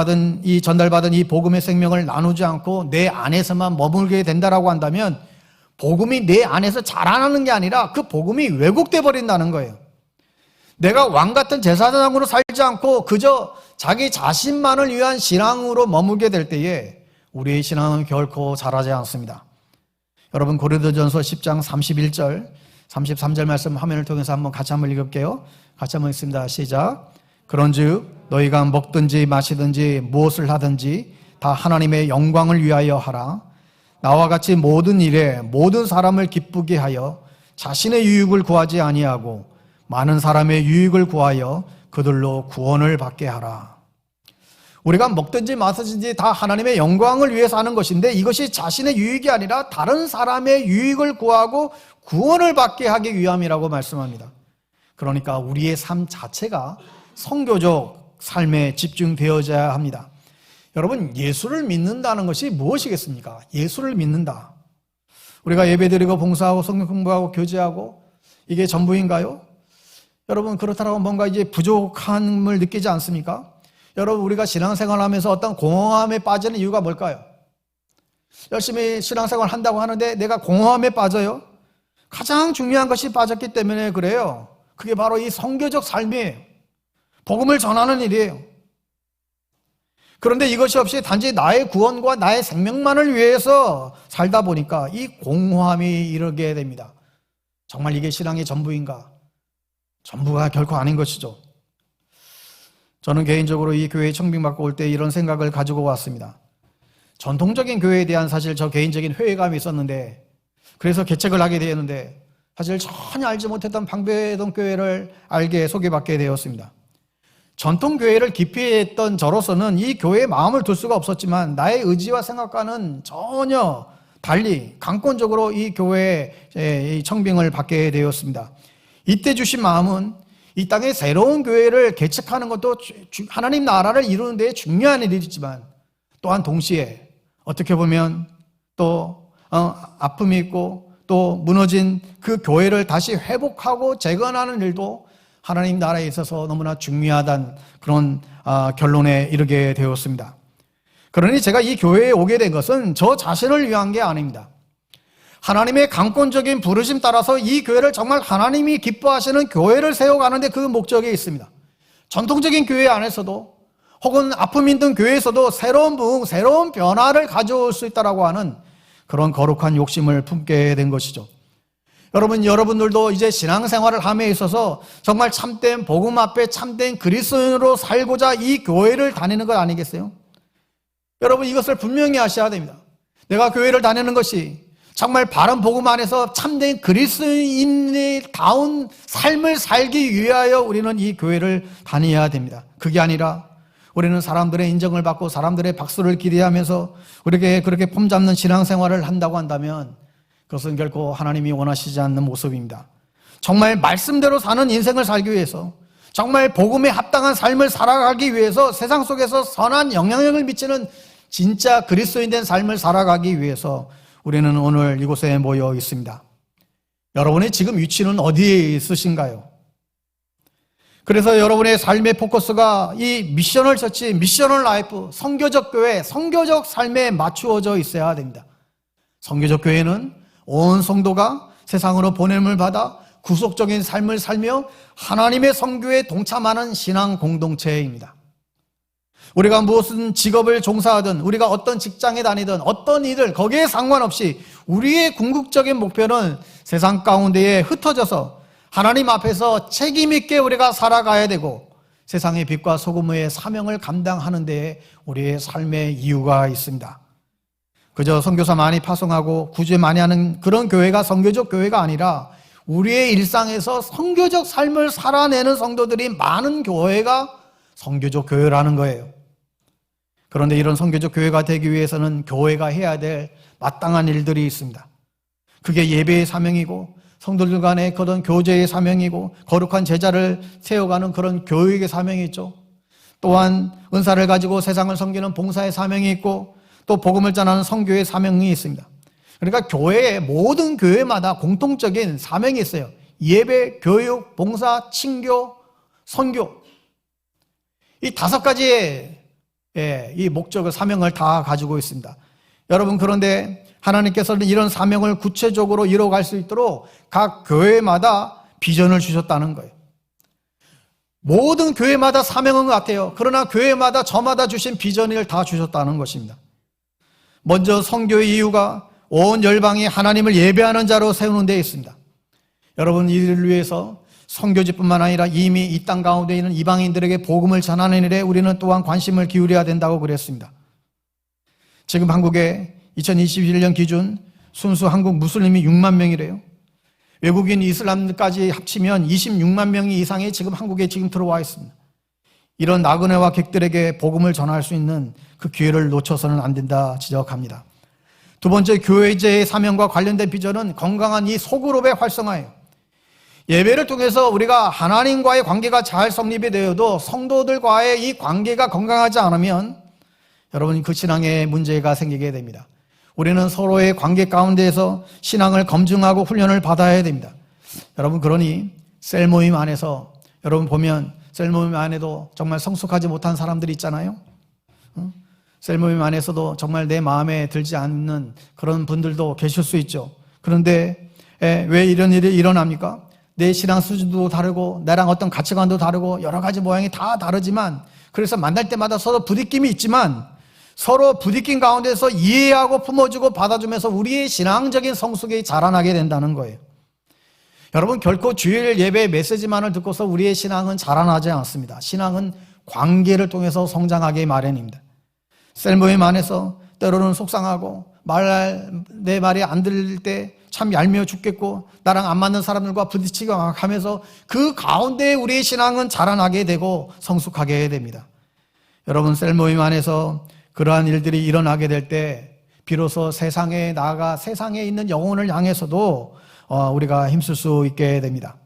전달받은 이 복음의 생명을 나누지 않고 내 안에서만 머물게 된다라고 한다면 복음이 내 안에서 자라나는 게 아니라 그 복음이 왜곡돼 버린다는 거예요. 내가 왕 같은 제사장으로 살지 않고 그저 자기 자신만을 위한 신앙으로 머물게 될 때에 우리의 신앙은 결코 자라지 않습니다. 여러분, 고린도전서 10장 31절, 33절 말씀 화면을 통해서 같이 한번 읽을게요. 같이 한번 읽습니다. 시작. 그런즉 너희가 먹든지 마시든지 무엇을 하든지 다 하나님의 영광을 위하여 하라. 나와 같이 모든 일에 모든 사람을 기쁘게 하여 자신의 유익을 구하지 아니하고 많은 사람의 유익을 구하여 그들로 구원을 받게 하라. 우리가 먹든지 마시든지 다 하나님의 영광을 위해서 하는 것인데 이것이 자신의 유익이 아니라 다른 사람의 유익을 구하고 구원을 받게 하기 위함이라고 말씀합니다. 그러니까 우리의 삶 자체가 선교적 삶에 집중되어져야 합니다. 여러분, 예수를 믿는다는 것이 무엇이겠습니까? 예수를 믿는다. 우리가 예배드리고 봉사하고 성경 공부하고 교제하고 이게 전부인가요? 여러분, 그렇다고 뭔가 이제 부족함을 느끼지 않습니까? 여러분, 우리가 신앙생활하면서 어떤 공허함에 빠지는 이유가 뭘까요? 열심히 신앙생활 한다고 하는데 내가 공허함에 빠져요? 가장 중요한 것이 빠졌기 때문에 그래요. 그게 바로 이 선교적 삶이에요. 복음을 전하는 일이에요. 그런데 이것이 없이 단지 나의 구원과 나의 생명만을 위해서 살다 보니까 이 공허함이 이르게 됩니다. 정말 이게 신앙의 전부인가? 전부가 결코 아닌 것이죠. 저는 개인적으로 이 교회에 청빙받고 올 때 이런 생각을 가지고 왔습니다. 전통적인 교회에 대한 사실 저 개인적인 회의감이 있었는데 그래서 개척을 하게 되었는데 사실 전혀 알지 못했던 방배동 교회를 알게 소개받게 되었습니다. 전통 교회를 기피했던 저로서는 이 교회에 마음을 둘 수가 없었지만 나의 의지와 생각과는 전혀 달리 강권적으로 이 교회에 청빙을 받게 되었습니다. 이때 주신 마음은 이 땅에 새로운 교회를 개척하는 것도 하나님 나라를 이루는 데 중요한 일이지만 또한 동시에 어떻게 보면 또 아픔이 있고 또 무너진 그 교회를 다시 회복하고 재건하는 일도 하나님 나라에 있어서 너무나 중요하다는 그런 결론에 이르게 되었습니다. 그러니 제가 이 교회에 오게 된 것은 저 자신을 위한 게 아닙니다. 하나님의 강권적인 부르심 따라서 이 교회를 정말 하나님이 기뻐하시는 교회를 세워가는데 그 목적이 있습니다. 전통적인 교회 안에서도 혹은 아픔 있는 교회에서도 새로운 부흥, 새로운 변화를 가져올 수 있다라고 하는 그런 거룩한 욕심을 품게 된 것이죠. 여러분들도 이제 신앙생활을 함에 있어서 정말 참된 복음 앞에 참된 그리스도인으로 살고자 이 교회를 다니는 것 아니겠어요? 여러분, 이것을 분명히 하셔야 됩니다. 내가 교회를 다니는 것이 정말 바른 복음 안에서 참된 그리스도인의 다운 삶을 살기 위하여 우리는 이 교회를 다녀야 됩니다. 그게 아니라 우리는 사람들의 인정을 받고 사람들의 박수를 기대하면서 우리에게 그렇게 폼잡는 신앙생활을 한다고 한다면 그것은 결코 하나님이 원하시지 않는 모습입니다. 정말 말씀대로 사는 인생을 살기 위해서 정말 복음에 합당한 삶을 살아가기 위해서 세상 속에서 선한 영향력을 미치는 진짜 그리스도인 된 삶을 살아가기 위해서 우리는 오늘 이곳에 모여 있습니다. 여러분의 지금 위치는 어디에 있으신가요? 그래서 여러분의 삶의 포커스가 이 미셔널 처치, 미셔널 라이프, 선교적 교회, 선교적 삶에 맞추어져 있어야 됩니다. 선교적 교회는 온 성도가 세상으로 보냄을 받아 구속적인 삶을 살며 하나님의 선교에 동참하는 신앙 공동체입니다. 우리가 무슨 직업을 종사하든 우리가 어떤 직장에 다니든 어떤 일을 거기에 상관없이 우리의 궁극적인 목표는 세상 가운데에 흩어져서 하나님 앞에서 책임 있게 우리가 살아가야 되고 세상의 빛과 소금의 사명을 감당하는 데에 우리의 삶의 이유가 있습니다. 그저 선교사 많이 파송하고 구제 많이 하는 그런 교회가 선교적 교회가 아니라 우리의 일상에서 선교적 삶을 살아내는 성도들이 많은 교회가 선교적 교회라는 거예요. 그런데 이런 선교적 교회가 되기 위해서는 교회가 해야 될 마땅한 일들이 있습니다. 그게 예배의 사명이고 성도들 간의 그런 교제의 사명이고 거룩한 제자를 세워가는 그런 교육의 사명이 있죠. 또한 은사를 가지고 세상을 섬기는 봉사의 사명이 있고 또 복음을 전하는 선교의 사명이 있습니다. 그러니까 교회에 모든 교회마다 공통적인 사명이 있어요. 예배, 교육, 봉사, 친교, 선교. 이 5가지의 이 목적을 사명을 다 가지고 있습니다. 여러분, 그런데 하나님께서는 이런 사명을 구체적으로 이뤄갈 수 있도록 각 교회마다 비전을 주셨다는 거예요. 모든 교회마다 사명은 같아요. 그러나 교회마다 저마다 주신 비전을 다 주셨다는 것입니다. 먼저 선교의 이유가 온 열방이 하나님을 예배하는 자로 세우는 데 있습니다. 여러분, 이를 위해서 선교지뿐만 아니라 이미 이 땅 가운데 있는 이방인들에게 복음을 전하는 일에 우리는 또한 관심을 기울여야 된다고 그랬습니다. 지금 한국에 2021년 기준 순수 한국 무슬림이 6만 명이래요. 외국인 이슬람까지 합치면 26만 명이 이상이 지금 한국에 지금 들어와 있습니다. 이런 나그네와 객들에게 복음을 전할 수 있는 그 기회를 놓쳐서는 안 된다 지적합니다. 두 번째, 교회제의 사명과 관련된 비전은 건강한 이 소그룹의 활성화예요. 예배를 통해서 우리가 하나님과의 관계가 잘 성립이 되어도 성도들과의 이 관계가 건강하지 않으면 여러분 그 신앙에 문제가 생기게 됩니다. 우리는 서로의 관계 가운데에서 신앙을 검증하고 훈련을 받아야 됩니다. 여러분, 그러니 셀 모임 안에서 여러분 보면 셀 모임 안에도 정말 성숙하지 못한 사람들이 있잖아요. 셀 모임 안에서도 정말 내 마음에 들지 않는 그런 분들도 계실 수 있죠. 그런데 왜 이런 일이 일어납니까? 내 신앙 수준도 다르고 나랑 어떤 가치관도 다르고 여러 가지 모양이 다 다르지만, 그래서 만날 때마다 서로 부딪힘이 있지만 서로 부딪힌 가운데서 이해하고 품어주고 받아주면서 우리의 신앙적인 성숙이 자라나게 된다는 거예요. 여러분, 결코 주일 예배 메시지만을 듣고서 우리의 신앙은 자라나지 않습니다. 신앙은 관계를 통해서 성장하기 마련입니다. 셀모임 안에서 때로는 속상하고 내 말이 안 들릴 때 참 얄미워 죽겠고 나랑 안 맞는 사람들과 부딪히고 하면서 그 가운데 우리의 신앙은 자라나게 되고 성숙하게 됩니다. 여러분, 셀모임 안에서 그러한 일들이 일어나게 될 때 비로소 세상에 나아가 세상에 있는 영혼을 향해서도 우리가 힘쓸 수 있게 됩니다.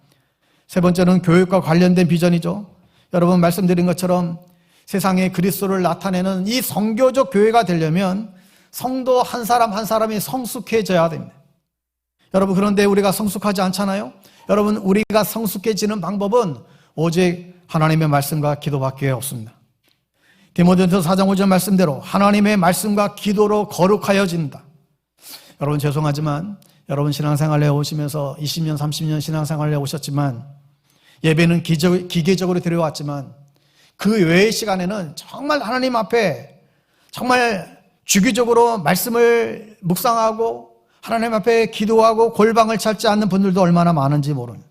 세 번째는 교육과 관련된 비전이죠. 여러분, 말씀드린 것처럼 세상에 그리스도를 나타내는 이 성교적 교회가 되려면 성도 한 사람 한 사람이 성숙해져야 됩니다. 여러분, 그런데 우리가 성숙하지 않잖아요. 여러분, 우리가 성숙해지는 방법은 오직 하나님의 말씀과 기도밖에 없습니다. 디모데전서 4장 5절 말씀대로 하나님의 말씀과 기도로 거룩하여진다. 여러분, 죄송하지만 여러분 신앙생활에 오시면서 20년 30년 신앙생활에 오셨지만 예배는 기계적으로 드려왔지만 그 외의 시간에는 정말 하나님 앞에 정말 주기적으로 말씀을 묵상하고 하나님 앞에 기도하고 골방을 찾지 않는 분들도 얼마나 많은지 모릅니다.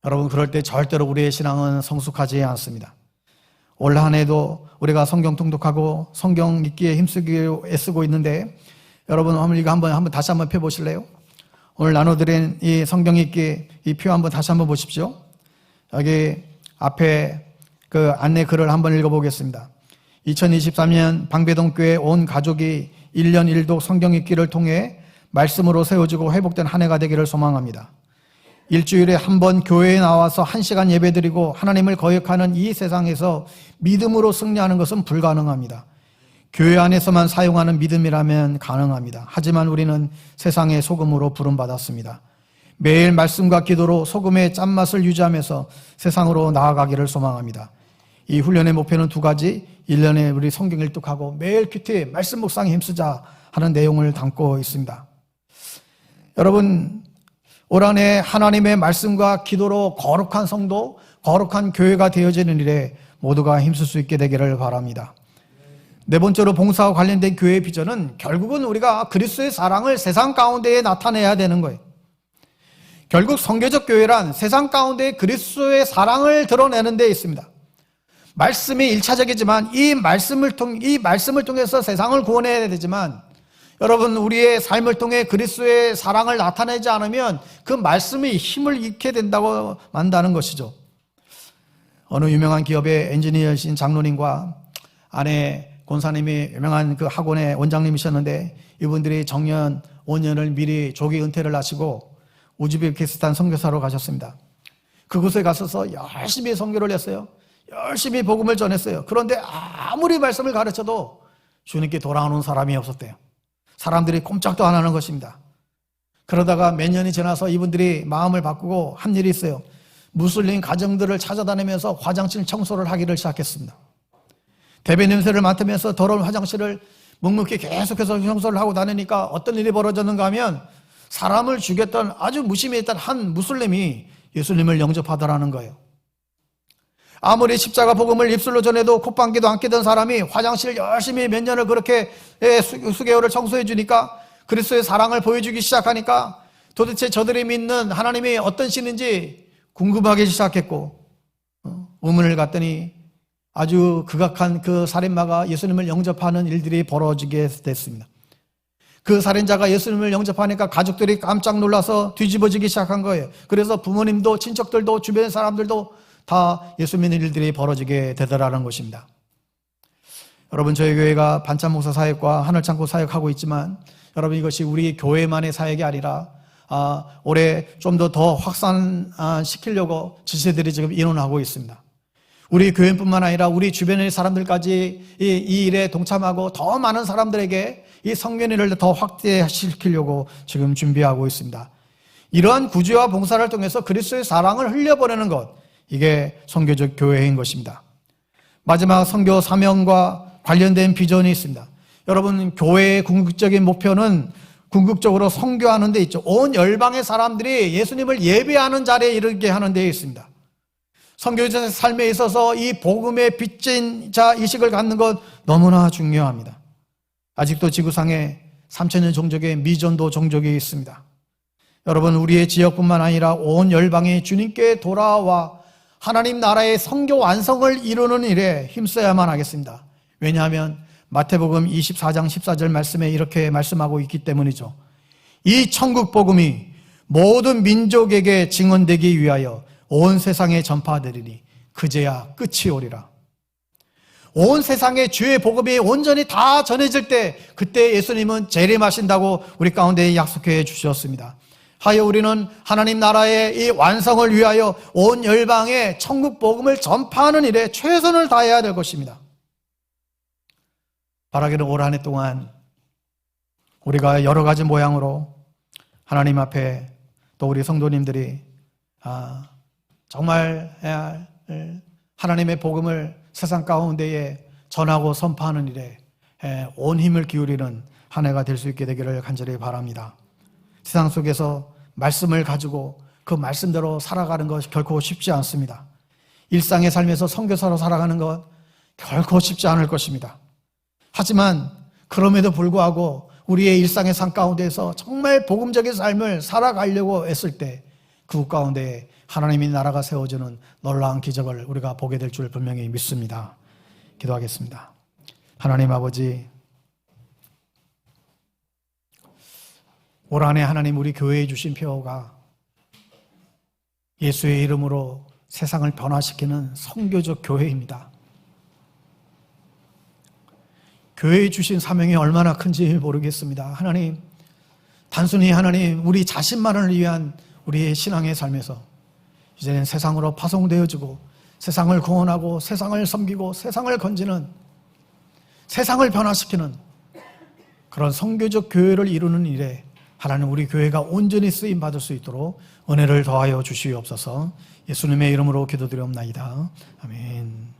여러분, 그럴 때 절대로 우리의 신앙은 성숙하지 않습니다. 올 한 해도 우리가 성경 통독하고 성경 읽기에 힘쓰고 애쓰고 있는데 여러분, 이거 한번 다시 한번 펴보실래요? 오늘 나눠드린 이 성경 읽기 이 표 한번 다시 한번 보십시오. 여기 앞에 그 안내 글을 한번 읽어보겠습니다. 2023년 방배동교회 온 가족이 1년 1독 성경 읽기를 통해 말씀으로 세워지고 회복된 한 해가 되기를 소망합니다. 일주일에 한 번 교회에 나와서 1시간 예배드리고 하나님을 거역하는 이 세상에서 믿음으로 승리하는 것은 불가능합니다. 교회 안에서만 사용하는 믿음이라면 가능합니다. 하지만 우리는 세상의 소금으로 부름받았습니다. 매일 말씀과 기도로 소금의 짠맛을 유지하면서 세상으로 나아가기를 소망합니다. 이 훈련의 목표는 두 가지, 1년에 우리 성경 일독하고 매일 큐티 말씀 묵상에 힘쓰자 하는 내용을 담고 있습니다. 여러분, 올 한 해 하나님의 말씀과 기도로 거룩한 성도, 거룩한 교회가 되어지는 일에 모두가 힘쓸 수 있게 되기를 바랍니다. 네 번째로 봉사와 관련된 교회의 비전은 결국은 우리가 그리스도의 사랑을 세상 가운데에 나타내야 되는 거예요. 결국 성교적 교회란 세상 가운데 그리스도의 사랑을 드러내는 데 있습니다. 말씀이 1차적이지만 이 말씀을 통해서 세상을 구원해야 되지만 여러분, 우리의 삶을 통해 그리스도의 사랑을 나타내지 않으면 그 말씀이 힘을 잃게 된다고 만다는 것이죠. 어느 유명한 기업의 엔지니어이신 장로님과 아내 권사님이 유명한 그 학원의 원장님이셨는데 이분들이 정년 5년을 미리 조기 은퇴를 하시고 우즈베키스탄 선교사로 가셨습니다. 그곳에 가셔서 열심히 선교를 했어요. 열심히 복음을 전했어요. 그런데 아무리 말씀을 가르쳐도 주님께 돌아오는 사람이 없었대요. 사람들이 꼼짝도 안 하는 것입니다. 그러다가 몇 년이 지나서 이분들이 마음을 바꾸고 한 일이 있어요. 무슬림 가정들을 찾아다니면서 화장실 청소를 하기를 시작했습니다. 대배 냄새를 맡으면서 더러운 화장실을 묵묵히 계속해서 청소를 하고 다니니까 어떤 일이 벌어졌는가 하면 사람을 죽였던 아주 무심했던 한 무슬림이 예수님을 영접하더라는 거예요. 아무리 십자가 복음을 입술로 전해도 콧방귀도 안 끼던 사람이 화장실 열심히 몇 년을 그렇게 수개월을 청소해 주니까 그리스도의 사랑을 보여주기 시작하니까 도대체 저들이 믿는 하나님이 어떤 신인지 궁금하기 시작했고 의문을 갖더니 아주 극악한 그 살인마가 예수님을 영접하는 일들이 벌어지게 됐습니다. 그 살인자가 예수님을 영접하니까 가족들이 깜짝 놀라서 뒤집어지기 시작한 거예요. 그래서 부모님도 친척들도 주변 사람들도 다 예수 믿는 일들이 벌어지게 되더라는 것입니다. 여러분, 저희 교회가 반찬 목사 사역과 하늘창고 사역하고 있지만 여러분, 이것이 우리 교회만의 사역이 아니라 올해 좀 더 확산시키려고 지체들이 지금 인원하고 있습니다. 우리 교회뿐만 아니라 우리 주변의 사람들까지 이 일에 동참하고 더 많은 사람들에게 이 성경의를 더 확대시키려고 지금 준비하고 있습니다. 이러한 구제와 봉사를 통해서 그리스도의 사랑을 흘려보내는 것, 이게 선교적 교회인 것입니다. 마지막 선교 사명과 관련된 비전이 있습니다. 여러분, 교회의 궁극적인 목표는 궁극적으로 선교하는 데 있죠. 온 열방의 사람들이 예수님을 예배하는 자리에 이르게 하는 데 있습니다. 선교자의 삶에 있어서 이 복음의 빚진 자 의식을 갖는 것 너무나 중요합니다. 아직도 지구상에 3,000년 종족의 미전도 종족이 있습니다. 여러분, 우리의 지역뿐만 아니라 온 열방이 주님께 돌아와 하나님 나라의 선교 완성을 이루는 일에 힘써야만 하겠습니다. 왜냐하면 마태복음 24장 14절 말씀에 이렇게 말씀하고 있기 때문이죠. 이 천국 복음이 모든 민족에게 증언되기 위하여 온 세상에 전파되리니 그제야 끝이 오리라. 온 세상에 주의 복음이 온전히 다 전해질 때, 그때 예수님은 재림하신다고 우리 가운데 약속해 주셨습니다. 하여 우리는 하나님 나라의 이 완성을 위하여 온 열방에 천국 복음을 전파하는 일에 최선을 다해야 될 것입니다. 바라기는 올 한 해 동안 우리가 여러 가지 모양으로 하나님 앞에 또 우리 성도님들이 정말 하나님의 복음을 세상 가운데에 전하고 선포하는 일에 온 힘을 기울이는 한 해가 될 수 있게 되기를 간절히 바랍니다. 세상 속에서 말씀을 가지고 그 말씀대로 살아가는 것 결코 쉽지 않습니다. 일상의 삶에서 선교사로 살아가는 것 결코 쉽지 않을 것입니다. 하지만 그럼에도 불구하고 우리의 일상의 삶 가운데에서 정말 복음적인 삶을 살아가려고 했을 때 그 가운데 하나님의 나라가 세워지는 놀라운 기적을 우리가 보게 될 줄 분명히 믿습니다. 기도하겠습니다. 하나님 아버지, 올 한 해 하나님 우리 교회에 주신 표가 예수의 이름으로 세상을 변화시키는 선교적 교회입니다. 교회에 주신 사명이 얼마나 큰지 모르겠습니다. 하나님, 단순히 하나님 우리 자신만을 위한 우리의 신앙의 삶에서 이제는 세상으로 파송되어지고 세상을 구원하고 세상을 섬기고 세상을 건지는, 세상을 변화시키는 그런 선교적 교회를 이루는 일에 하나님 우리 교회가 온전히 쓰임받을 수 있도록 은혜를 더하여 주시옵소서. 예수님의 이름으로 기도드리옵나이다. 아멘.